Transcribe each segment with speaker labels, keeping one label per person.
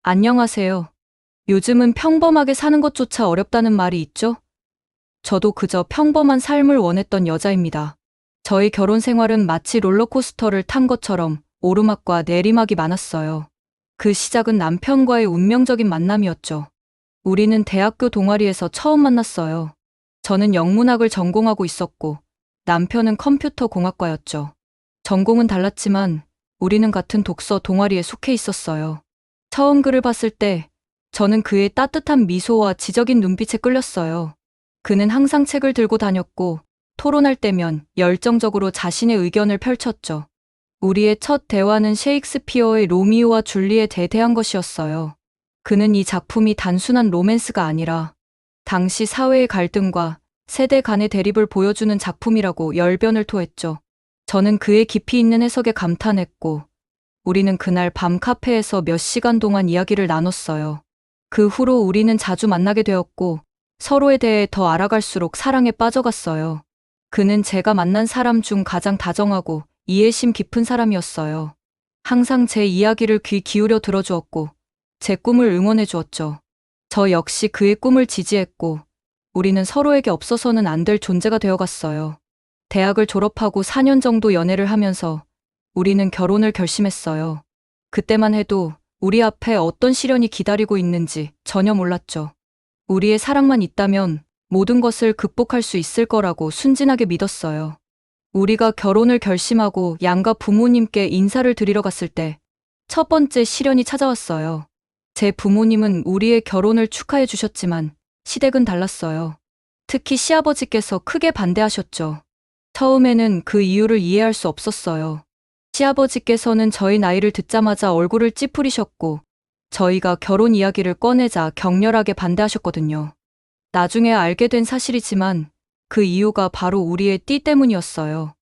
Speaker 1: 안녕하세요. 요즘은 평범하게 사는 것조차 어렵다는 말이 있죠? 저도 그저 평범한 삶을 원했던 여자입니다. 저희 결혼 생활은 마치 롤러코스터를 탄 것처럼 오르막과 내리막이 많았어요. 그 시작은 남편과의 운명적인 만남이었죠. 우리는 대학교 동아리에서 처음 만났어요. 저는 영문학을 전공하고 있었고, 남편은 컴퓨터 공학과였죠. 전공은 달랐지만, 우리는 같은 독서 동아리에 속해 있었어요. 처음 그를 봤을 때 저는 그의 따뜻한 미소와 지적인 눈빛에 끌렸어요. 그는 항상 책을 들고 다녔고 토론할 때면 열정적으로 자신의 의견을 펼쳤죠. 우리의 첫 대화는 셰익스피어의 로미오와 줄리엣에 대한 것이었어요. 그는 이 작품이 단순한 로맨스가 아니라 당시 사회의 갈등과 세대 간의 대립을 보여주는 작품이라고 열변을 토했죠. 저는 그의 깊이 있는 해석에 감탄했고 우리는 그날 밤 카페에서 몇 시간 동안 이야기를 나눴어요. 그 후로 우리는 자주 만나게 되었고 서로에 대해 더 알아갈수록 사랑에 빠져갔어요. 그는 제가 만난 사람 중 가장 다정하고 이해심 깊은 사람이었어요. 항상 제 이야기를 귀 기울여 들어주었고 제 꿈을 응원해 주었죠. 저 역시 그의 꿈을 지지했고 우리는 서로에게 없어서는 안 될 존재가 되어갔어요. 대학을 졸업하고 4년 정도 연애를 하면서 우리는 결혼을 결심했어요. 그때만 해도 우리 앞에 어떤 시련이 기다리고 있는지 전혀 몰랐죠. 우리의 사랑만 있다면 모든 것을 극복할 수 있을 거라고 순진하게 믿었어요. 우리가 결혼을 결심하고 양가 부모님께 인사를 드리러 갔을 때 첫 번째 시련이 찾아왔어요. 제 부모님은 우리의 결혼을 축하해 주셨지만 시댁은 달랐어요. 특히 시아버지께서 크게 반대하셨죠. 처음에는 그 이유를 이해할 수 없었어요. 시아버지께서는 저희 나이를 듣자마자 얼굴을 찌푸리셨고 저희가 결혼 이야기를 꺼내자 격렬하게 반대하셨거든요. 나중에 알게 된 사실이지만 그 이유가 바로 우리의 띠 때문이었어요.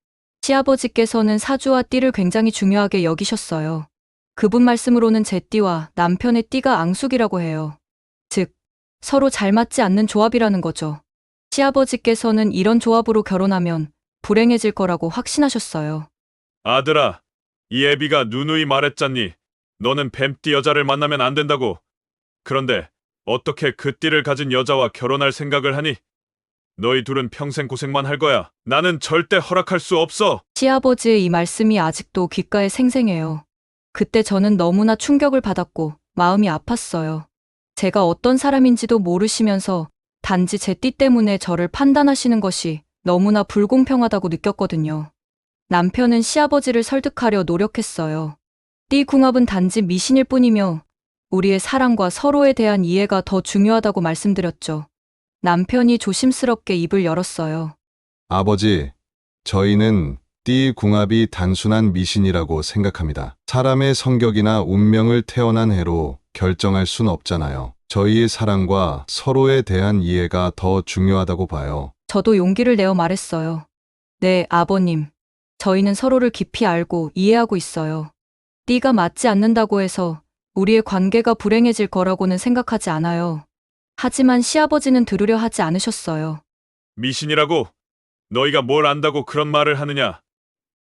Speaker 1: 시아버지께서는 사주와 띠를 굉장히 중요하게 여기셨어요. 그분 말씀으로는 제 띠와 남편의 띠가 앙숙이라고 해요. 즉, 서로 잘 맞지 않는 조합이라는 거죠. 시아버지께서는 이런 조합으로 결혼하면 불행해질 거라고 확신하셨어요.
Speaker 2: 아들아, 이 애비가 누누이 말했잖니. 너는 뱀띠 여자를 만나면 안 된다고. 그런데 어떻게 그 띠를 가진 여자와 결혼할 생각을 하니? 너희 둘은 평생 고생만 할 거야. 나는 절대 허락할 수 없어.
Speaker 1: 시아버지의 이 말씀이 아직도 귓가에 생생해요. 그때 저는 너무나 충격을 받았고 마음이 아팠어요. 제가 어떤 사람인지도 모르시면서 단지 제 띠 때문에 저를 판단하시는 것이 너무나 불공평하다고 느꼈거든요. 남편은 시아버지를 설득하려 노력했어요. 띠 궁합은 단지 미신일 뿐이며 우리의 사랑과 서로에 대한 이해가 더 중요하다고 말씀드렸죠. 남편이 조심스럽게 입을 열었어요.
Speaker 3: 아버지, 저희는 띠 궁합이 단순한 미신이라고 생각합니다. 사람의 성격이나 운명을 태어난 해로 결정할 순 없잖아요. 저희의 사랑과 서로에 대한 이해가 더 중요하다고 봐요.
Speaker 1: 저도 용기를 내어 말했어요. 네, 아버님. 저희는 서로를 깊이 알고 이해하고 있어요. 띠가 맞지 않는다고 해서 우리의 관계가 불행해질 거라고는 생각하지 않아요. 하지만 시아버지는 들으려 하지 않으셨어요.
Speaker 2: 미신이라고? 너희가 뭘 안다고 그런 말을 하느냐?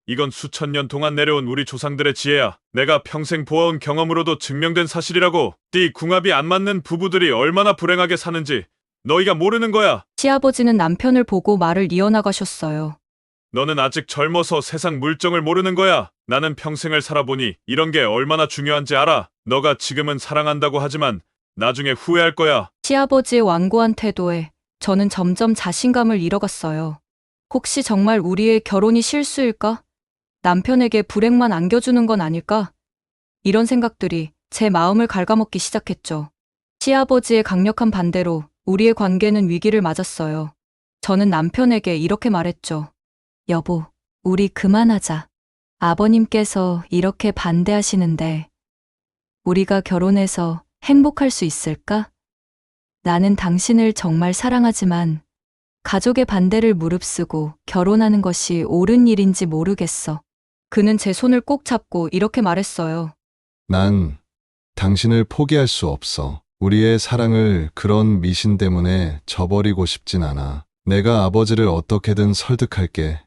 Speaker 2: 이건 수천 년 동안 내려온 우리 조상들의 지혜야. 내가 평생 보아온 경험으로도 증명된 사실이라고. 띠 궁합이 안 맞는 부부들이 얼마나 불행하게 사는지 너희가 모르는 거야.
Speaker 1: 시아버지는 남편을 보고 말을 이어나가셨어요.
Speaker 2: 너는 아직 젊어서 세상 물정을 모르는 거야. 나는 평생을 살아보니 이런 게 얼마나 중요한지 알아. 너가 지금은 사랑한다고 하지만 나중에 후회할 거야.
Speaker 1: 시아버지의 완고한 태도에 저는 점점 자신감을 잃어갔어요. 혹시 정말 우리의 결혼이 실수일까? 남편에게 불행만 안겨주는 건 아닐까? 이런 생각들이 제 마음을 갉아먹기 시작했죠. 시아버지의 강력한 반대로 우리의 관계는 위기를 맞았어요. 저는 남편에게 이렇게 말했죠. 여보, 우리 그만하자. 아버님께서 이렇게 반대하시는데 우리가 결혼해서 행복할 수 있을까? 나는 당신을 정말 사랑하지만 가족의 반대를 무릅쓰고 결혼하는 것이 옳은 일인지 모르겠어. 그는 제 손을 꼭 잡고 이렇게 말했어요.
Speaker 3: 난 당신을 포기할 수 없어. 우리의 사랑을 그런 미신 때문에 저버리고 싶진 않아. 내가 아버지를 어떻게든 설득할게.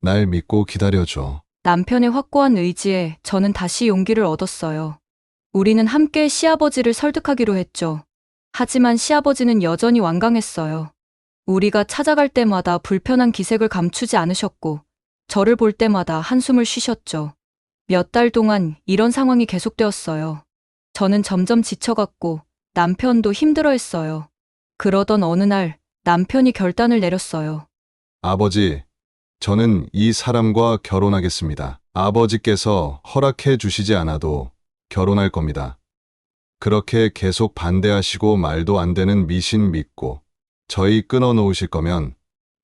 Speaker 3: 날 믿고 기다려줘.
Speaker 1: 남편의 확고한 의지에 저는 다시 용기를 얻었어요. 우리는 함께 시아버지를 설득하기로 했죠. 하지만 시아버지는 여전히 완강했어요. 우리가 찾아갈 때마다 불편한 기색을 감추지 않으셨고, 저를 볼 때마다 한숨을 쉬셨죠. 몇 달 동안 이런 상황이 계속되었어요. 저는 점점 지쳐갔고, 남편도 힘들어했어요. 그러던 어느 날, 남편이 결단을 내렸어요.
Speaker 3: 아버지, 저는 이 사람과 결혼하겠습니다. 아버지께서 허락해 주시지 않아도 결혼할 겁니다. 그렇게 계속 반대하시고 말도 안 되는 미신 믿고 저희 끊어 놓으실 거면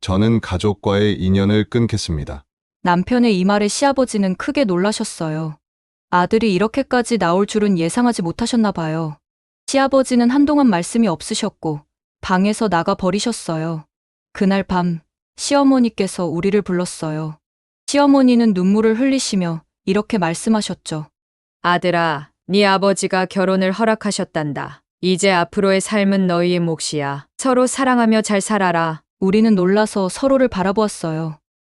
Speaker 3: 저는 가족과의 인연을 끊겠습니다.
Speaker 1: 남편의 이 말에 시아버지는 크게 놀라셨어요. 아들이 이렇게까지 나올 줄은 예상하지 못하셨나 봐요. 시아버지는 한동안 말씀이 없으셨고 방에서 나가 버리셨어요. 그날 밤 시어머니께서 우리를 불렀어요. 시어머니는 눈물을 흘리시며 이렇게 말씀하셨죠.
Speaker 4: 아들아, 네 아버지가 결혼을 허락하셨단다. 이제 앞으로의 삶은 너희의 몫이야. 서로 사랑하며 잘 살아라.
Speaker 1: 우리는 놀라서 서로를 바라보았어요.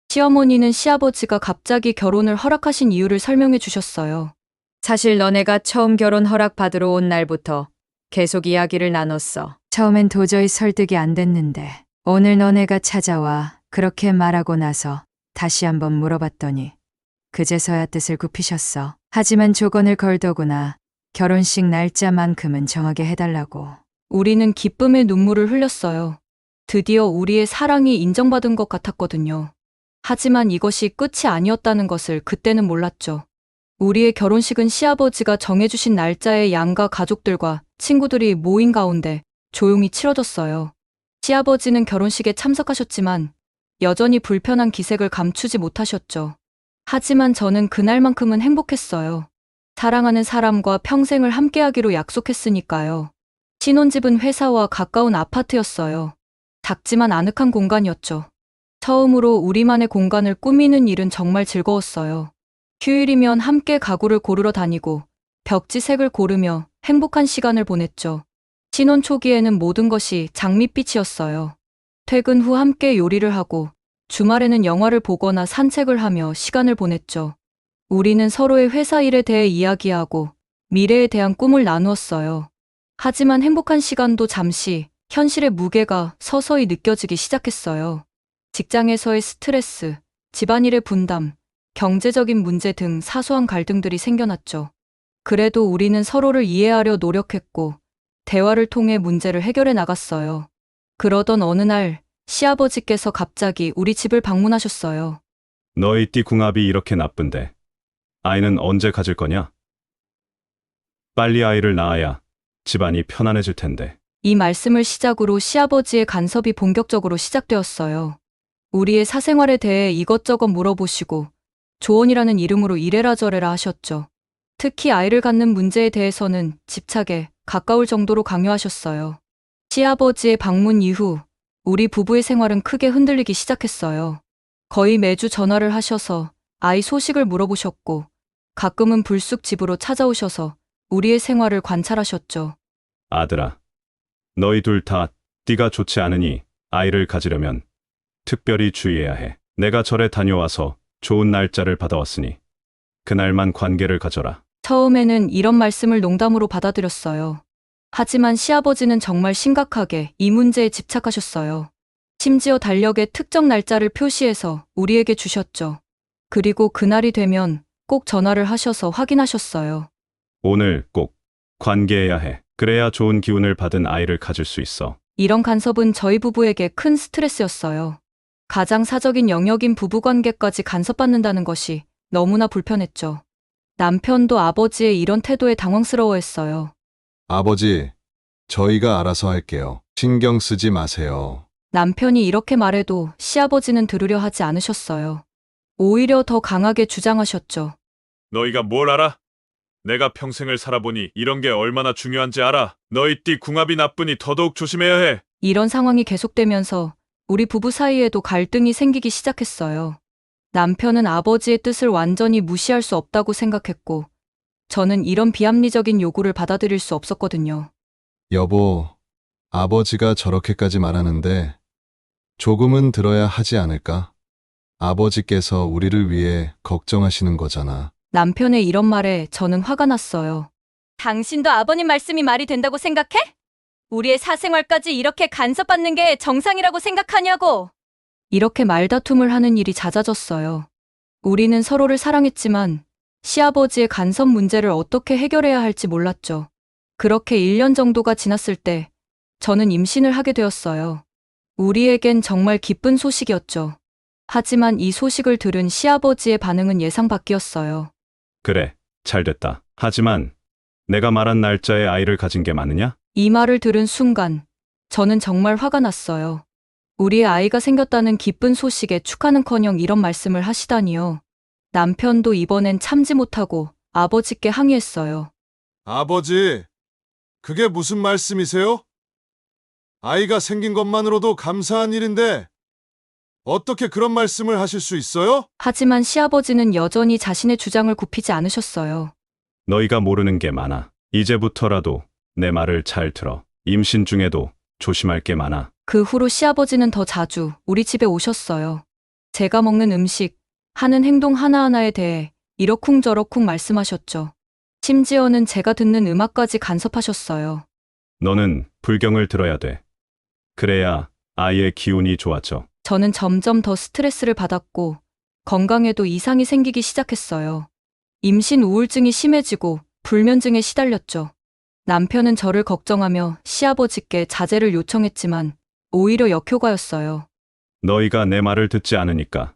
Speaker 1: 시어머니는 시아버지가 갑자기 결혼을 허락하신 이유를 설명해 주셨어요.
Speaker 4: 사실 너네가 처음 결혼 허락 받으러 온 날부터 계속 이야기를 나눴어. 처음엔 도저히 설득이 안 됐는데 오늘 너네가 찾아와 그렇게 말하고 나서 다시 한번 물어봤더니 그제서야 뜻을 굽히셨어. 하지만 조건을 걸더구나. 결혼식 날짜만큼은 정하게 해달라고.
Speaker 1: 우리는 기쁨의 눈물을 흘렸어요. 드디어 우리의 사랑이 인정받은 것 같았거든요. 하지만 이것이 끝이 아니었다는 것을 그때는 몰랐죠. 우리의 결혼식은 시아버지가 정해주신 날짜에 양가 가족들과 친구들이 모인 가운데 조용히 치러졌어요. 시아버지는 결혼식에 참석하셨지만 여전히 불편한 기색을 감추지 못하셨죠. 하지만 저는 그날만큼은 행복했어요. 사랑하는 사람과 평생을 함께하기로 약속했으니까요. 신혼집은 회사와 가까운 아파트였어요. 작지만 아늑한 공간이었죠. 처음으로 우리만의 공간을 꾸미는 일은 정말 즐거웠어요. 휴일이면 함께 가구를 고르러 다니고 벽지색을 고르며 행복한 시간을 보냈죠. 신혼 초기에는 모든 것이 장밋빛이었어요. 퇴근 후 함께 요리를 하고 주말에는 영화를 보거나 산책을 하며 시간을 보냈죠. 우리는 서로의 회사 일에 대해 이야기하고 미래에 대한 꿈을 나누었어요. 하지만 행복한 시간도 잠시 현실의 무게가 서서히 느껴지기 시작했어요. 직장에서의 스트레스, 집안일의 분담, 경제적인 문제 등 사소한 갈등들이 생겨났죠. 그래도 우리는 서로를 이해하려 노력했고 대화를 통해 문제를 해결해 나갔어요. 그러던 어느 날 시아버지께서 갑자기 우리 집을 방문하셨어요.
Speaker 5: 너희 띠궁합이 이렇게 나쁜데 아이는 언제 가질 거냐? 빨리 아이를 낳아야 집안이 편안해질 텐데.
Speaker 1: 이 말씀을 시작으로 시아버지의 간섭이 본격적으로 시작되었어요. 우리의 사생활에 대해 이것저것 물어보시고 조언이라는 이름으로 이래라 저래라 하셨죠. 특히 아이를 갖는 문제에 대해서는 집착에 가까울 정도로 강요하셨어요. 시아버지의 방문 이후 우리 부부의 생활은 크게 흔들리기 시작했어요. 거의 매주 전화를 하셔서 아이 소식을 물어보셨고 가끔은 불쑥 집으로 찾아오셔서 우리의 생활을 관찰하셨죠.
Speaker 5: 아들아, 너희 둘 다 띠가 좋지 않으니 아이를 가지려면 특별히 주의해야 해. 내가 절에 다녀와서 좋은 날짜를 받아왔으니 그날만 관계를 가져라.
Speaker 1: 처음에는 이런 말씀을 농담으로 받아들였어요. 하지만 시아버지는 정말 심각하게 이 문제에 집착하셨어요. 심지어 달력에 특정 날짜를 표시해서 우리에게 주셨죠. 그리고 그날이 되면 꼭 전화를 하셔서 확인하셨어요.
Speaker 5: 오늘 꼭 관계해야 해. 그래야 좋은 기운을 받은 아이를 가질 수 있어.
Speaker 1: 이런 간섭은 저희 부부에게 큰 스트레스였어요. 가장 사적인 영역인 부부관계까지 간섭받는다는 것이 너무나 불편했죠. 남편도 아버지의 이런 태도에 당황스러워했어요.
Speaker 3: 아버지, 저희가 알아서 할게요. 신경 쓰지 마세요.
Speaker 1: 남편이 이렇게 말해도 시아버지는 들으려 하지 않으셨어요. 오히려 더 강하게 주장하셨죠.
Speaker 2: 너희가 뭘 알아? 내가 평생을 살아보니 이런 게 얼마나 중요한지 알아. 너희 띠 궁합이 나쁘니 더더욱 조심해야 해.
Speaker 1: 이런 상황이 계속되면서 우리 부부 사이에도 갈등이 생기기 시작했어요. 남편은 아버지의 뜻을 완전히 무시할 수 없다고 생각했고, 저는 이런 비합리적인 요구를 받아들일 수 없었거든요.
Speaker 3: 여보, 아버지가 저렇게까지 말하는데 조금은 들어야 하지 않을까? 아버지께서 우리를 위해 걱정하시는 거잖아.
Speaker 1: 남편의 이런 말에 저는 화가 났어요. 당신도 아버님 말씀이 말이 된다고 생각해? 우리의 사생활까지 이렇게 간섭받는 게 정상이라고 생각하냐고. 이렇게 말다툼을 하는 일이 잦아졌어요. 우리는 서로를 사랑했지만 시아버지의 간섭 문제를 어떻게 해결해야 할지 몰랐죠. 그렇게 1년 정도가 지났을 때 저는 임신을 하게 되었어요. 우리에겐 정말 기쁜 소식이었죠. 하지만 이 소식을 들은 시아버지의 반응은 예상 밖이었어요.
Speaker 5: 그래, 잘 됐다. 하지만 내가 말한 날짜에 아이를 가진 게 맞느냐?
Speaker 1: 이 말을 들은 순간 저는 정말 화가 났어요. 우리의 아이가 생겼다는 기쁜 소식에 축하는커녕 이런 말씀을 하시다니요. 남편도 이번엔 참지 못하고 아버지께 항의했어요.
Speaker 3: 아버지, 그게 무슨 말씀이세요? 아이가 생긴 것만으로도 감사한 일인데 어떻게 그런 말씀을 하실 수 있어요?
Speaker 1: 하지만 시아버지는 여전히 자신의 주장을 굽히지 않으셨어요.
Speaker 5: 너희가 모르는 게 많아. 이제부터라도 내 말을 잘 들어. 임신 중에도 조심할 게 많아.
Speaker 1: 그 후로 시아버지는 더 자주 우리 집에 오셨어요. 제가 먹는 음식, 하는 행동 하나하나에 대해 이러쿵저러쿵 말씀하셨죠. 심지어는 제가 듣는 음악까지 간섭하셨어요.
Speaker 5: 너는 불경을 들어야 돼. 그래야 아이의 기운이 좋아져.
Speaker 1: 저는 점점 더 스트레스를 받았고 건강에도 이상이 생기기 시작했어요. 임신 우울증이 심해지고 불면증에 시달렸죠. 남편은 저를 걱정하며 시아버지께 자제를 요청했지만 오히려 역효과였어요.
Speaker 5: 너희가 내 말을 듣지 않으니까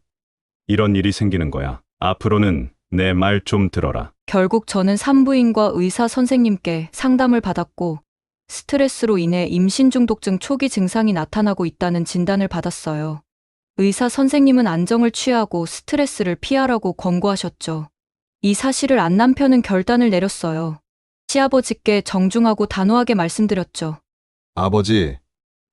Speaker 5: 이런 일이 생기는 거야. 앞으로는 내 말 좀 들어라.
Speaker 1: 결국 저는 산부인과 의사 선생님께 상담을 받았고 스트레스로 인해 임신 중독증 초기 증상이 나타나고 있다는 진단을 받았어요. 의사 선생님은 안정을 취하고 스트레스를 피하라고 권고하셨죠. 이 사실을 안 남편은 결단을 내렸어요. 시아버지께 정중하고 단호하게 말씀드렸죠.
Speaker 3: 아버지,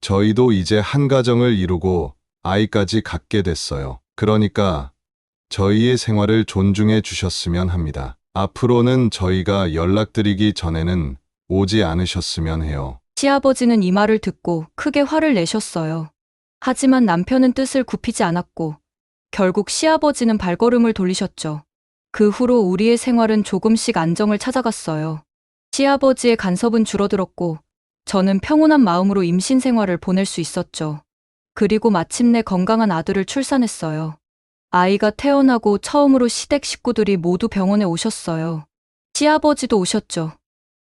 Speaker 3: 저희도 이제 한 가정을 이루고 아이까지 갖게 됐어요. 그러니까 저희의 생활을 존중해 주셨으면 합니다. 앞으로는 저희가 연락드리기 전에는 오지 않으셨으면 해요.
Speaker 1: 시아버지는 이 말을 듣고 크게 화를 내셨어요. 하지만 남편은 뜻을 굽히지 않았고 결국 시아버지는 발걸음을 돌리셨죠. 그 후로 우리의 생활은 조금씩 안정을 찾아갔어요. 시아버지의 간섭은 줄어들었고 저는 평온한 마음으로 임신 생활을 보낼 수 있었죠. 그리고 마침내 건강한 아들을 출산했어요. 아이가 태어나고 처음으로 시댁 식구들이 모두 병원에 오셨어요. 시아버지도 오셨죠.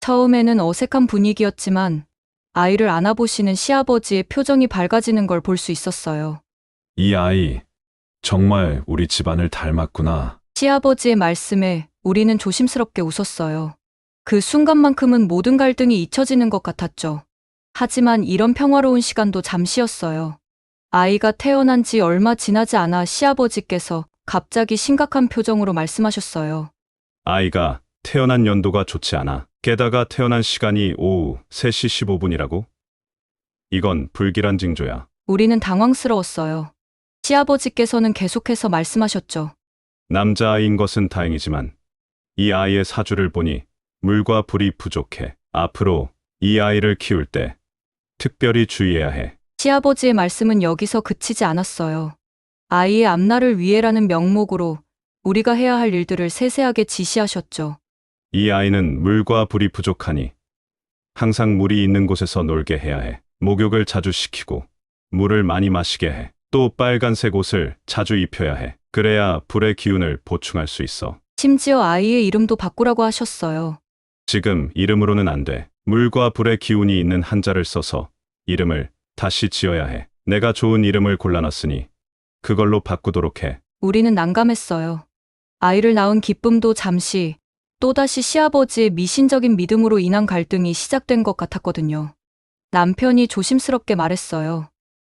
Speaker 1: 처음에는 어색한 분위기였지만 아이를 안아보시는 시아버지의 표정이 밝아지는 걸 볼 수 있었어요.
Speaker 2: 이 아이 정말 우리 집안을 닮았구나.
Speaker 1: 시아버지의 말씀에 우리는 조심스럽게 웃었어요. 그 순간만큼은 모든 갈등이 잊혀지는 것 같았죠. 하지만 이런 평화로운 시간도 잠시였어요. 아이가 태어난 지 얼마 지나지 않아 시아버지께서 갑자기 심각한 표정으로 말씀하셨어요.
Speaker 5: 아이가 태어난 연도가 좋지 않아. 게다가 태어난 시간이 오후 3시 15분이라고? 이건 불길한 징조야.
Speaker 1: 우리는 당황스러웠어요. 시아버지께서는 계속해서 말씀하셨죠.
Speaker 5: 남자아이인 것은 다행이지만 이 아이의 사주를 보니 물과 불이 부족해. 앞으로 이 아이를 키울 때 특별히 주의해야 해.
Speaker 1: 시아버지의 말씀은 여기서 그치지 않았어요. 아이의 앞날을 위해라는 명목으로 우리가 해야 할 일들을 세세하게 지시하셨죠.
Speaker 5: 이 아이는 물과 불이 부족하니 항상 물이 있는 곳에서 놀게 해야 해. 목욕을 자주 시키고 물을 많이 마시게 해. 또 빨간색 옷을 자주 입혀야 해. 그래야 불의 기운을 보충할 수 있어.
Speaker 1: 심지어 아이의 이름도 바꾸라고 하셨어요.
Speaker 5: 지금 이름으로는 안 돼. 물과 불의 기운이 있는 한자를 써서 이름을 다시 지어야 해. 내가 좋은 이름을 골라놨으니 그걸로 바꾸도록 해.
Speaker 1: 우리는 난감했어요. 아이를 낳은 기쁨도 잠시, 또다시 시아버지의 미신적인 믿음으로 인한 갈등이 시작된 것 같았거든요. 남편이 조심스럽게 말했어요.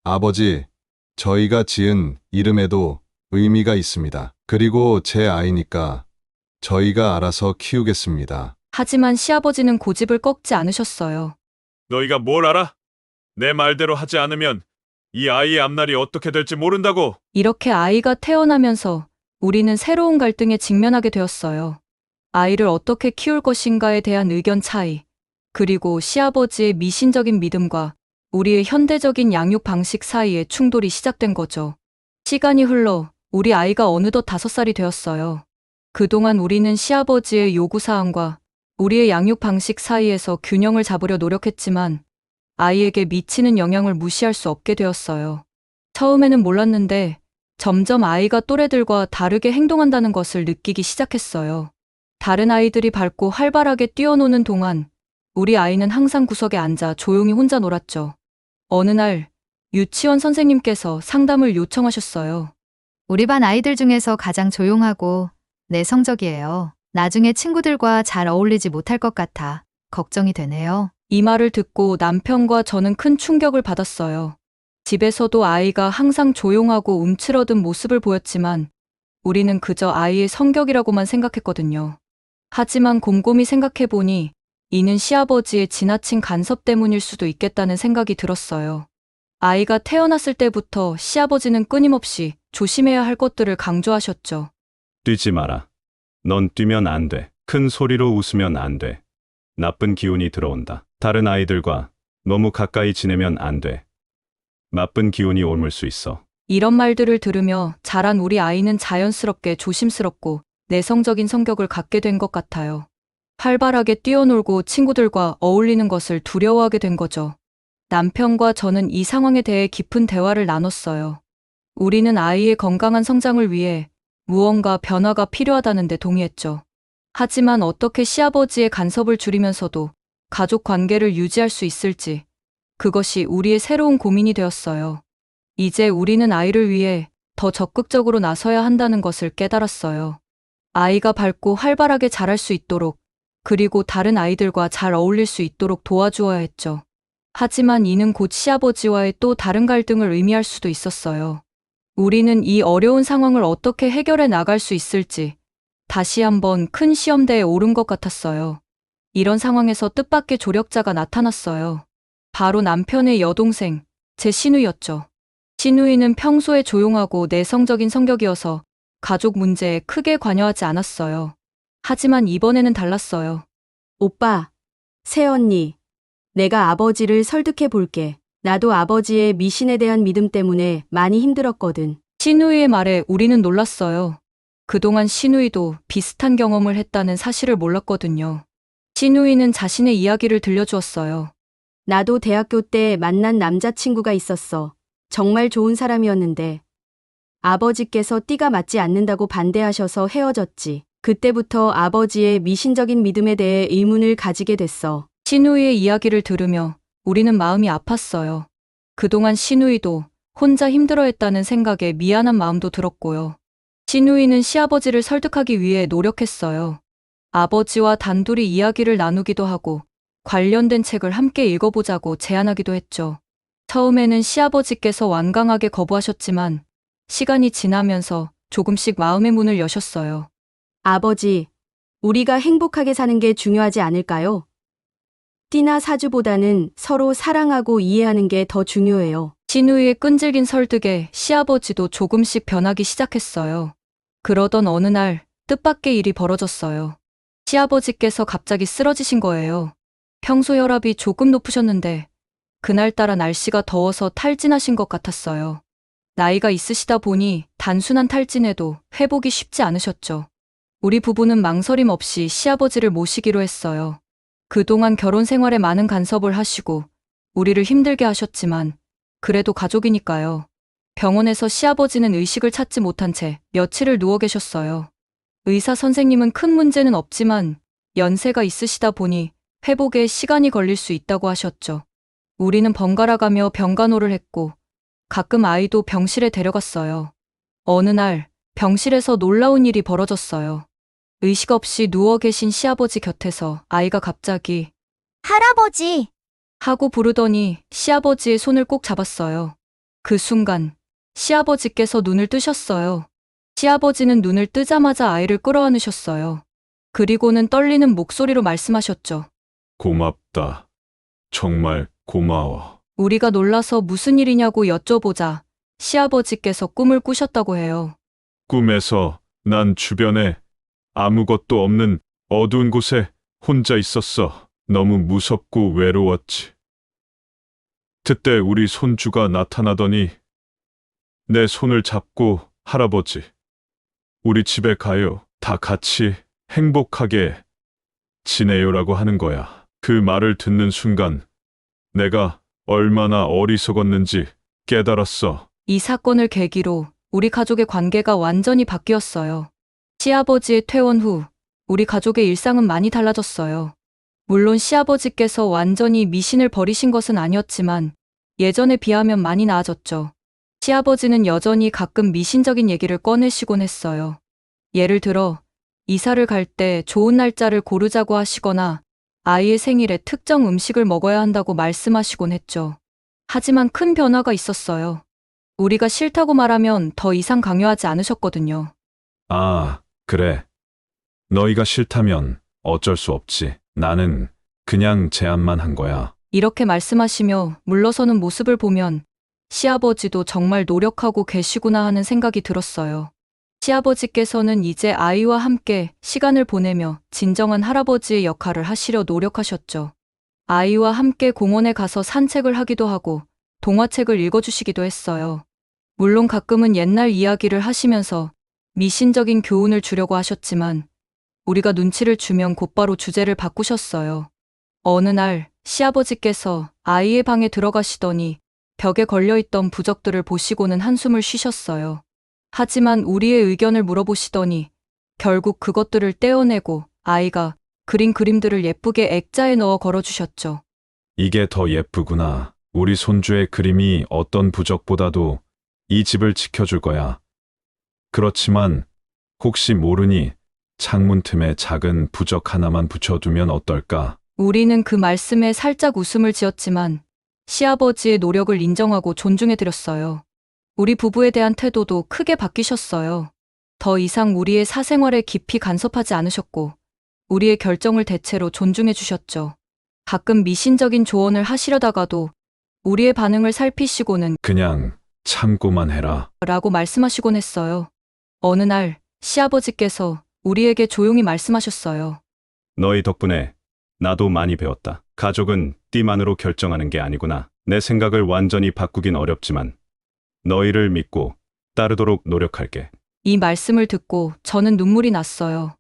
Speaker 3: 아버지, 저희가 지은 이름에도 의미가 있습니다. 그리고 제 아이니까 저희가 알아서 키우겠습니다.
Speaker 1: 하지만 시아버지는 고집을 꺾지 않으셨어요.
Speaker 2: 너희가 뭘 알아? 내 말대로 하지 않으면 이 아이의 앞날이 어떻게 될지 모른다고.
Speaker 1: 이렇게 아이가 태어나면서 우리는 새로운 갈등에 직면하게 되었어요. 아이를 어떻게 키울 것인가에 대한 의견 차이, 그리고 시아버지의 미신적인 믿음과 우리의 현대적인 양육 방식 사이에 충돌이 시작된 거죠. 시간이 흘러 우리 아이가 어느덧 5살이 되었어요. 그동안 우리는 시아버지의 요구사항과 우리의 양육 방식 사이에서 균형을 잡으려 노력했지만 아이에게 미치는 영향을 무시할 수 없게 되었어요. 처음에는 몰랐는데 점점 아이가 또래들과 다르게 행동한다는 것을 느끼기 시작했어요. 다른 아이들이 밝고 활발하게 뛰어노는 동안 우리 아이는 항상 구석에 앉아 조용히 혼자 놀았죠. 어느 날 유치원 선생님께서 상담을 요청하셨어요.
Speaker 6: 우리 반 아이들 중에서 가장 조용하고 내성적이에요. 나중에 친구들과 잘 어울리지 못할 것 같아 걱정이 되네요.
Speaker 1: 이 말을 듣고 남편과 저는 큰 충격을 받았어요. 집에서도 아이가 항상 조용하고 움츠러든 모습을 보였지만 우리는 그저 아이의 성격이라고만 생각했거든요. 하지만 곰곰이 생각해보니 이는 시아버지의 지나친 간섭 때문일 수도 있겠다는 생각이 들었어요. 아이가 태어났을 때부터 시아버지는 끊임없이 조심해야 할 것들을 강조하셨죠.
Speaker 5: 뛰지 마라. 넌 뛰면 안 돼. 큰 소리로 웃으면 안 돼. 나쁜 기운이 들어온다. 다른 아이들과 너무 가까이 지내면 안 돼. 나쁜 기운이 옮을 수 있어.
Speaker 1: 이런 말들을 들으며 자란 우리 아이는 자연스럽게 조심스럽고 내성적인 성격을 갖게 된 것 같아요. 활발하게 뛰어놀고 친구들과 어울리는 것을 두려워하게 된 거죠. 남편과 저는 이 상황에 대해 깊은 대화를 나눴어요. 우리는 아이의 건강한 성장을 위해 무언가 변화가 필요하다는 데 동의했죠. 하지만 어떻게 시아버지의 간섭을 줄이면서도 가족 관계를 유지할 수 있을지, 그것이 우리의 새로운 고민이 되었어요. 이제 우리는 아이를 위해 더 적극적으로 나서야 한다는 것을 깨달았어요. 아이가 밝고 활발하게 자랄 수 있도록, 그리고 다른 아이들과 잘 어울릴 수 있도록 도와주어야 했죠. 하지만 이는 곧 시아버지와의 또 다른 갈등을 의미할 수도 있었어요. 우리는 이 어려운 상황을 어떻게 해결해 나갈 수 있을지 다시 한번 큰 시험대에 오른 것 같았어요. 이런 상황에서 뜻밖의 조력자가 나타났어요. 바로 남편의 여동생, 제 시누이였죠. 시누이는 평소에 조용하고 내성적인 성격이어서 가족 문제에 크게 관여하지 않았어요. 하지만 이번에는 달랐어요.
Speaker 7: 오빠, 새언니, 내가 아버지를 설득해 볼게. 나도 아버지의 미신에 대한 믿음 때문에 많이 힘들었거든.
Speaker 1: 시누이의 말에 우리는 놀랐어요. 그동안 시누이도 비슷한 경험을 했다는 사실을 몰랐거든요. 시누이는 자신의 이야기를 들려주었어요.
Speaker 7: 나도 대학교 때 만난 남자친구가 있었어. 정말 좋은 사람이었는데 아버지께서 띠가 맞지 않는다고 반대하셔서 헤어졌지. 그때부터 아버지의 미신적인 믿음에 대해 의문을 가지게 됐어.
Speaker 1: 시누이의 이야기를 들으며 우리는 마음이 아팠어요. 그동안 시누이도 혼자 힘들어했다는 생각에 미안한 마음도 들었고요. 시누이는 시아버지를 설득하기 위해 노력했어요. 아버지와 단둘이 이야기를 나누기도 하고 관련된 책을 함께 읽어보자고 제안하기도 했죠. 처음에는 시아버지께서 완강하게 거부하셨지만 시간이 지나면서 조금씩 마음의 문을 여셨어요.
Speaker 7: 아버지, 우리가 행복하게 사는 게 중요하지 않을까요? 띠나 사주보다는 서로 사랑하고 이해하는 게 더 중요해요.
Speaker 1: 시누이의 끈질긴 설득에 시아버지도 조금씩 변하기 시작했어요. 그러던 어느 날 뜻밖의 일이 벌어졌어요. 시아버지께서 갑자기 쓰러지신 거예요. 평소 혈압이 조금 높으셨는데 그날따라 날씨가 더워서 탈진하신 것 같았어요. 나이가 있으시다 보니 단순한 탈진에도 회복이 쉽지 않으셨죠. 우리 부부는 망설임 없이 시아버지를 모시기로 했어요. 그동안 결혼 생활에 많은 간섭을 하시고 우리를 힘들게 하셨지만 그래도 가족이니까요. 병원에서 시아버지는 의식을 찾지 못한 채 며칠을 누워 계셨어요. 의사 선생님은 큰 문제는 없지만 연세가 있으시다 보니 회복에 시간이 걸릴 수 있다고 하셨죠. 우리는 번갈아 가며 병간호를 했고 가끔 아이도 병실에 데려갔어요. 어느 날 병실에서 놀라운 일이 벌어졌어요. 의식 없이 누워 계신 시아버지 곁에서 아이가 갑자기
Speaker 8: 할아버지,
Speaker 1: 하고 부르더니 시아버지의 손을 꼭 잡았어요. 그 순간 시아버지께서 눈을 뜨셨어요. 시아버지는 눈을 뜨자마자 아이를 끌어안으셨어요. 그리고는 떨리는 목소리로 말씀하셨죠.
Speaker 2: 고맙다. 정말 고마워.
Speaker 1: 우리가 놀라서 무슨 일이냐고 여쭤보자 시아버지께서 꿈을 꾸셨다고 해요.
Speaker 2: 꿈에서 난 주변에 아무것도 없는 어두운 곳에 혼자 있었어. 너무 무섭고 외로웠지. 그때 우리 손주가 나타나더니 내 손을 잡고 할아버지, 우리 집에 가요. 다 같이 행복하게 지내요라고 하는 거야. 그 말을 듣는 순간 내가 얼마나 어리석었는지 깨달았어.
Speaker 1: 이 사건을 계기로 우리 가족의 관계가 완전히 바뀌었어요. 시아버지의 퇴원 후 우리 가족의 일상은 많이 달라졌어요. 물론 시아버지께서 완전히 미신을 버리신 것은 아니었지만 예전에 비하면 많이 나아졌죠. 시아버지는 여전히 가끔 미신적인 얘기를 꺼내시곤 했어요. 예를 들어 이사를 갈 때 좋은 날짜를 고르자고 하시거나 아이의 생일에 특정 음식을 먹어야 한다고 말씀하시곤 했죠. 하지만 큰 변화가 있었어요. 우리가 싫다고 말하면 더 이상 강요하지 않으셨거든요.
Speaker 2: 아, 그래. 너희가 싫다면 어쩔 수 없지. 나는 그냥 제안만 한 거야.
Speaker 1: 이렇게 말씀하시며 물러서는 모습을 보면 시아버지도 정말 노력하고 계시구나 하는 생각이 들었어요. 시아버지께서는 이제 아이와 함께 시간을 보내며 진정한 할아버지의 역할을 하시려 노력하셨죠. 아이와 함께 공원에 가서 산책을 하기도 하고 동화책을 읽어주시기도 했어요. 물론 가끔은 옛날 이야기를 하시면서 미신적인 교훈을 주려고 하셨지만 우리가 눈치를 주면 곧바로 주제를 바꾸셨어요. 어느 날 시아버지께서 아이의 방에 들어가시더니 벽에 걸려있던 부적들을 보시고는 한숨을 쉬셨어요. 하지만 우리의 의견을 물어보시더니 결국 그것들을 떼어내고 아이가 그린 그림들을 예쁘게 액자에 넣어 걸어주셨죠.
Speaker 2: 이게 더 예쁘구나. 우리 손주의 그림이 어떤 부적보다도 이 집을 지켜줄 거야. 그렇지만 혹시 모르니 창문 틈에 작은 부적 하나만 붙여두면 어떨까?
Speaker 1: 우리는 그 말씀에 살짝 웃음을 지었지만 시아버지의 노력을 인정하고 존중해드렸어요. 우리 부부에 대한 태도도 크게 바뀌셨어요. 더 이상 우리의 사생활에 깊이 간섭하지 않으셨고 우리의 결정을 대체로 존중해 주셨죠. 가끔 미신적인 조언을 하시려다가도 우리의 반응을 살피시고는
Speaker 2: 그냥 참고만 해라.
Speaker 1: 라고 말씀하시곤 했어요. 어느 날 시아버지께서 우리에게 조용히 말씀하셨어요.
Speaker 5: 너희 덕분에 나도 많이 배웠다. 가족은 띠만으로 결정하는 게 아니구나. 내 생각을 완전히 바꾸긴 어렵지만 너희를 믿고 따르도록 노력할게.
Speaker 1: 이 말씀을 듣고 저는 눈물이 났어요.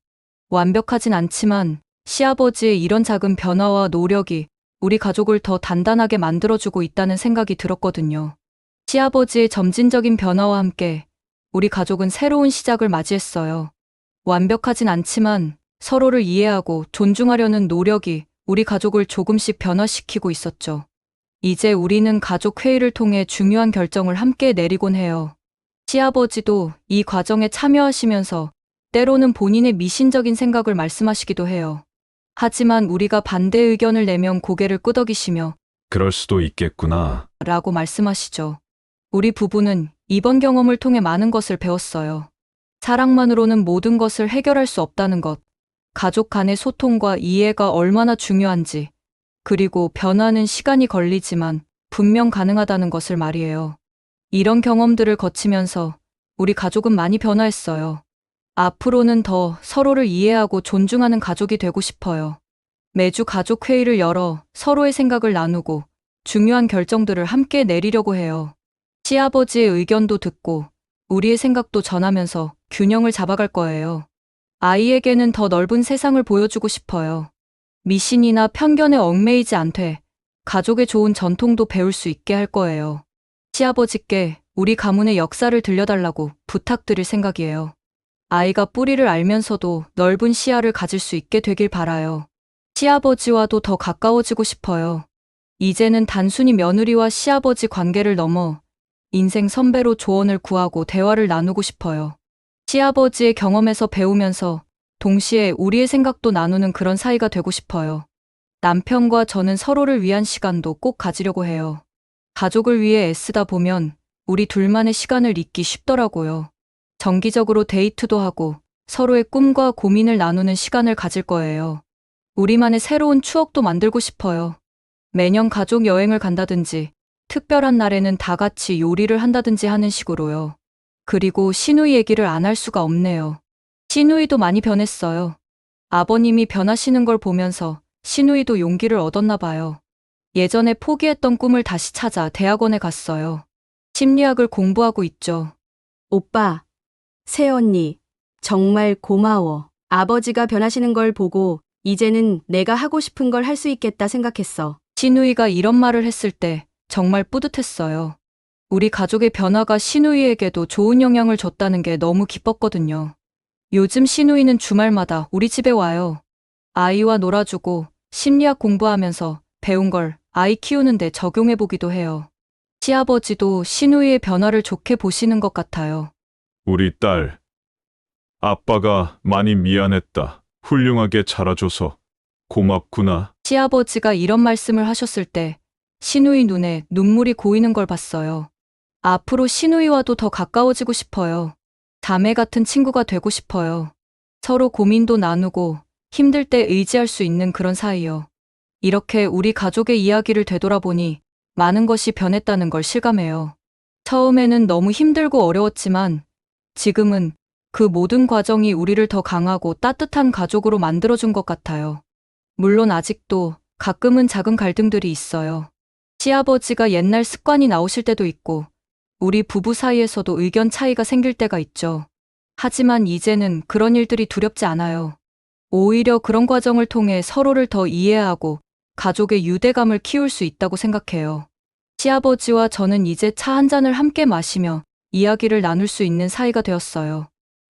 Speaker 1: 완벽하진 않지만 시아버지의 이런 작은 변화와 노력이 우리 가족을 더 단단하게 만들어주고 있다는 생각이 들었거든요. 시아버지의 점진적인 변화와 함께 우리 가족은 새로운 시작을 맞이했어요. 완벽하진 않지만 서로를 이해하고 존중하려는 노력이 우리 가족을 조금씩 변화시키고 있었죠. 이제 우리는 가족 회의를 통해 중요한 결정을 함께 내리곤 해요. 시아버지도 이 과정에 참여하시면서 때로는 본인의 미신적인 생각을 말씀하시기도 해요. 하지만 우리가 반대 의견을 내면 고개를 끄덕이시며
Speaker 2: 그럴 수도 있겠구나.
Speaker 1: 라고 말씀하시죠. 우리 부부는 이번 경험을 통해 많은 것을 배웠어요. 사랑만으로는 모든 것을 해결할 수 없다는 것, 가족 간의 소통과 이해가 얼마나 중요한지, 그리고 변화는 시간이 걸리지만 분명 가능하다는 것을 말이에요. 이런 경험들을 거치면서 우리 가족은 많이 변화했어요. 앞으로는 더 서로를 이해하고 존중하는 가족이 되고 싶어요. 매주 가족 회의를 열어 서로의 생각을 나누고 중요한 결정들을 함께 내리려고 해요. 시아버지의 의견도 듣고 우리의 생각도 전하면서 균형을 잡아갈 거예요. 아이에게는 더 넓은 세상을 보여주고 싶어요. 미신이나 편견에 얽매이지 않되 가족의 좋은 전통도 배울 수 있게 할 거예요. 시아버지께 우리 가문의 역사를 들려달라고 부탁드릴 생각이에요. 아이가 뿌리를 알면서도 넓은 시야를 가질 수 있게 되길 바라요. 시아버지와도 더 가까워지고 싶어요. 이제는 단순히 며느리와 시아버지 관계를 넘어 인생 선배로 조언을 구하고 대화를 나누고 싶어요. 시아버지의 경험에서 배우면서 동시에 우리의 생각도 나누는 그런 사이가 되고 싶어요. 남편과 저는 서로를 위한 시간도 꼭 가지려고 해요. 가족을 위해 애쓰다 보면 우리 둘만의 시간을 잊기 쉽더라고요. 정기적으로 데이트도 하고 서로의 꿈과 고민을 나누는 시간을 가질 거예요. 우리만의 새로운 추억도 만들고 싶어요. 매년 가족 여행을 간다든지 특별한 날에는 다 같이 요리를 한다든지 하는 식으로요. 그리고 시누이 얘기를 안 할 수가 없네요. 시누이도 많이 변했어요. 아버님이 변하시는 걸 보면서 시누이도 용기를 얻었나 봐요. 예전에 포기했던 꿈을 다시 찾아 대학원에 갔어요. 심리학을 공부하고 있죠.
Speaker 7: 오빠, 새언니, 정말 고마워. 아버지가 변하시는 걸 보고 이제는 내가 하고 싶은 걸 할 수 있겠다 생각했어.
Speaker 1: 신우이가 이런 말을 했을 때 정말 뿌듯했어요. 우리 가족의 변화가 신우이에게도 좋은 영향을 줬다는 게 너무 기뻤거든요. 요즘 신우이는 주말마다 우리 집에 와요. 아이와 놀아주고 심리학 공부하면서 배운 걸 아이 키우는데 적용해보기도 해요. 시아버지도 신우이의 변화를 좋게 보시는 것 같아요.
Speaker 2: 우리 딸, 아빠가 많이 미안했다. 훌륭하게 자라줘서 고맙구나.
Speaker 1: 시아버지가 이런 말씀을 하셨을 때 신우이 눈에 눈물이 고이는 걸 봤어요. 앞으로 신우이와도 더 가까워지고 싶어요. 자매 같은 친구가 되고 싶어요. 서로 고민도 나누고 힘들 때 의지할 수 있는 그런 사이요. 이렇게 우리 가족의 이야기를 되돌아보니 많은 것이 변했다는 걸 실감해요. 처음에는 너무 힘들고 어려웠지만 지금은 그 모든 과정이 우리를 더 강하고 따뜻한 가족으로 만들어준 것 같아요. 물론 아직도 가끔은 작은 갈등들이 있어요. 시아버지가 옛날 습관이 나오실 때도 있고 우리 부부 사이에서도 의견 차이가 생길 때가 있죠. 하지만 이제는 그런 일들이 두렵지 않아요. 오히려 그런 과정을 통해 서로를 더 이해하고 가족의 유대감을 키울 수 있다고 생각해요. 시아버지와 저는 이제 차 한 잔을 함께 마시며 이야기를 나눌 수 있는 사이가 되었어요.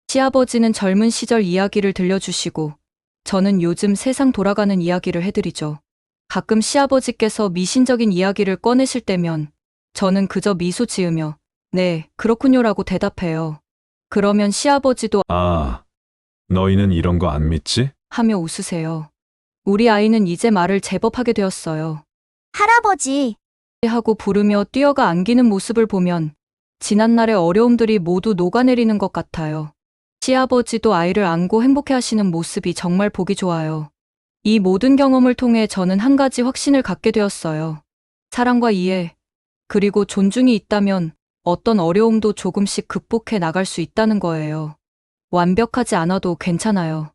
Speaker 1: 시아버지는 젊은 시절 이야기를 들려주시고 저는 요즘 세상 돌아가는 이야기를 해드리죠. 가끔 시아버지께서 미신적인 이야기를 꺼내실 때면 저는 그저 미소 지으며 네, 그렇군요라고 대답해요. 그러면 시아버지도
Speaker 2: 아, 너희는 이런 거 안 믿지?
Speaker 1: 하며 웃으세요. 우리 아이는 이제 말을 제법 하게 되었어요.
Speaker 8: 할아버지,
Speaker 1: 하고 부르며 뛰어가 안기는 모습을 보면 지난날의 어려움들이 모두 녹아내리는 것 같아요. 시아버지도 아이를 안고 행복해 하시는 모습이 정말 보기 좋아요. 이 모든 경험을 통해 저는 한 가지 확신을 갖게 되었어요. 사랑과 이해, 그리고 존중이 있다면 어떤 어려움도 조금씩 극복해 나갈 수 있다는 거예요. 완벽하지 않아도 괜찮아요.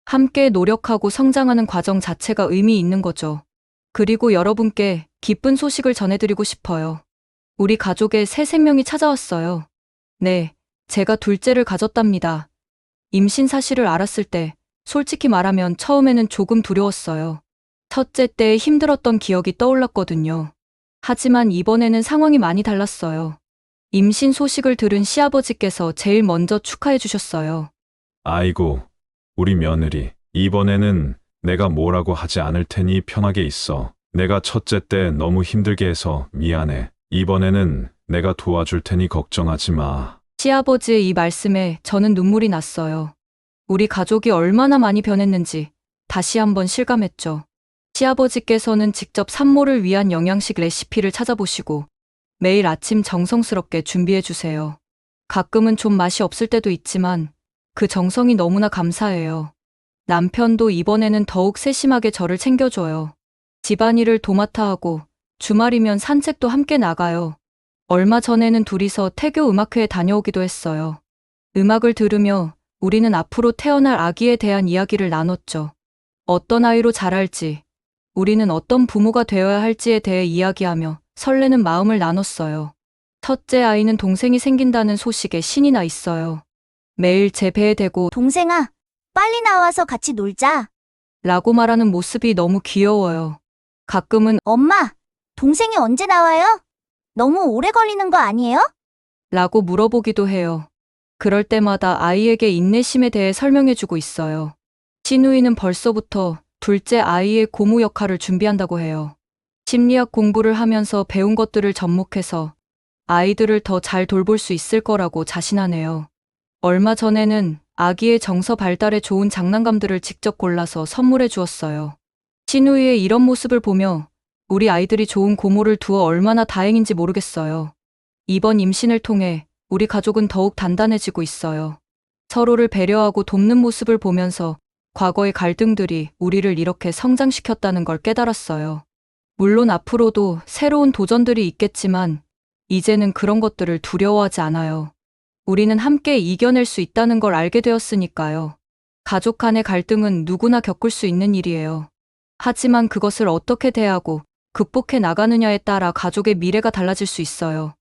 Speaker 1: 함께 노력하고 성장하는 과정 자체가 의미 있는 거죠. 그리고 여러분께 기쁜 소식을 전해드리고 싶어요. 우리 가족에 새 생명이 찾아왔어요. 네, 제가 둘째를 가졌답니다. 임신 사실을 알았을 때 솔직히 말하면 처음에는 조금 두려웠어요. 첫째 때 힘들었던 기억이 떠올랐거든요. 하지만 이번에는 상황이 많이 달랐어요. 임신 소식을 들은 시아버지께서 제일 먼저 축하해 주셨어요.
Speaker 2: 아이고, 우리 며느리. 이번에는 내가 뭐라고 하지 않을 테니 편하게 있어. 내가 첫째 때 너무 힘들게 해서 미안해. 이번에는 내가 도와줄 테니 걱정하지 마.
Speaker 1: 시아버지의 이 말씀에 저는 눈물이 났어요. 우리 가족이 얼마나 많이 변했는지 다시 한번 실감했죠. 시아버지께서는 직접 산모를 위한 영양식 레시피를 찾아보시고 매일 아침 정성스럽게 준비해 주세요. 가끔은 좀 맛이 없을 때도 있지만 그 정성이 너무나 감사해요. 남편도 이번에는 더욱 세심하게 저를 챙겨줘요. 집안일을 도맡아 하고 주말이면 산책도 함께 나가요. 얼마 전에는 둘이서 태교 음악회에 다녀오기도 했어요. 음악을 들으며 우리는 앞으로 태어날 아기에 대한 이야기를 나눴죠. 어떤 아이로 자랄지, 우리는 어떤 부모가 되어야 할지에 대해 이야기하며 설레는 마음을 나눴어요. 첫째 아이는 동생이 생긴다는 소식에 신이 나 있어요. 매일 제 배에 대고
Speaker 8: 동생아, 빨리 나와서 같이 놀자.
Speaker 1: 라고 말하는 모습이 너무 귀여워요. 가끔은
Speaker 8: 엄마, 동생이 언제 나와요? 너무 오래 걸리는 거 아니에요?
Speaker 1: 라고 물어보기도 해요. 그럴 때마다 아이에게 인내심에 대해 설명해주고 있어요. 신우이는 벌써부터 둘째 아이의 고모 역할을 준비한다고 해요. 심리학 공부를 하면서 배운 것들을 접목해서 아이들을 더 잘 돌볼 수 있을 거라고 자신하네요. 얼마 전에는 아기의 정서 발달에 좋은 장난감들을 직접 골라서 선물해 주었어요. 신우이의 이런 모습을 보며 우리 아이들이 좋은 고모를 두어 얼마나 다행인지 모르겠어요. 이번 임신을 통해 우리 가족은 더욱 단단해지고 있어요. 서로를 배려하고 돕는 모습을 보면서 과거의 갈등들이 우리를 이렇게 성장시켰다는 걸 깨달았어요. 물론 앞으로도 새로운 도전들이 있겠지만 이제는 그런 것들을 두려워하지 않아요. 우리는 함께 이겨낼 수 있다는 걸 알게 되었으니까요. 가족 간의 갈등은 누구나 겪을 수 있는 일이에요. 하지만 그것을 어떻게 대하고 극복해 나가느냐에 따라 가족의 미래가 달라질 수 있어요.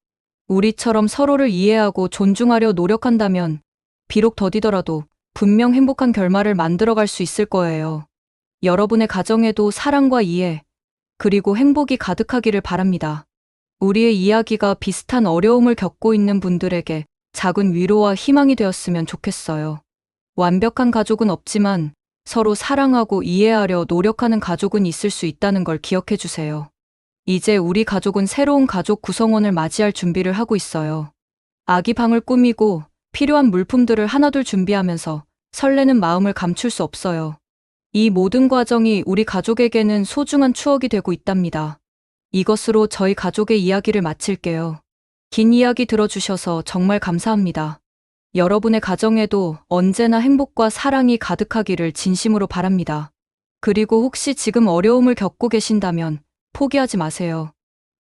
Speaker 1: 우리처럼 서로를 이해하고 존중하려 노력한다면 비록 더디더라도 분명 행복한 결말을 만들어갈 수 있을 거예요. 여러분의 가정에도 사랑과 이해, 그리고 행복이 가득하기를 바랍니다. 우리의 이야기가 비슷한 어려움을 겪고 있는 분들에게 작은 위로와 희망이 되었으면 좋겠어요. 완벽한 가족은 없지만 서로 사랑하고 이해하려 노력하는 가족은 있을 수 있다는 걸 기억해 주세요. 이제 우리 가족은 새로운 가족 구성원을 맞이할 준비를 하고 있어요. 아기 방을 꾸미고 필요한 물품들을 하나둘 준비하면서 설레는 마음을 감출 수 없어요. 이 모든 과정이 우리 가족에게는 소중한 추억이 되고 있답니다. 이것으로 저희 가족의 이야기를 마칠게요. 긴 이야기 들어주셔서 정말 감사합니다. 여러분의 가정에도 언제나 행복과 사랑이 가득하기를 진심으로 바랍니다. 그리고 혹시 지금 어려움을 겪고 계신다면 포기하지 마세요.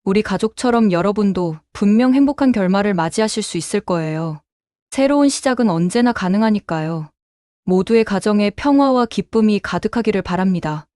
Speaker 1: 우리 가족처럼 여러분도 분명 행복한 결말을 맞이하실 수 있을 거예요. 새로운 시작은 언제나 가능하니까요. 모두의 가정에 평화와 기쁨이 가득하기를 바랍니다.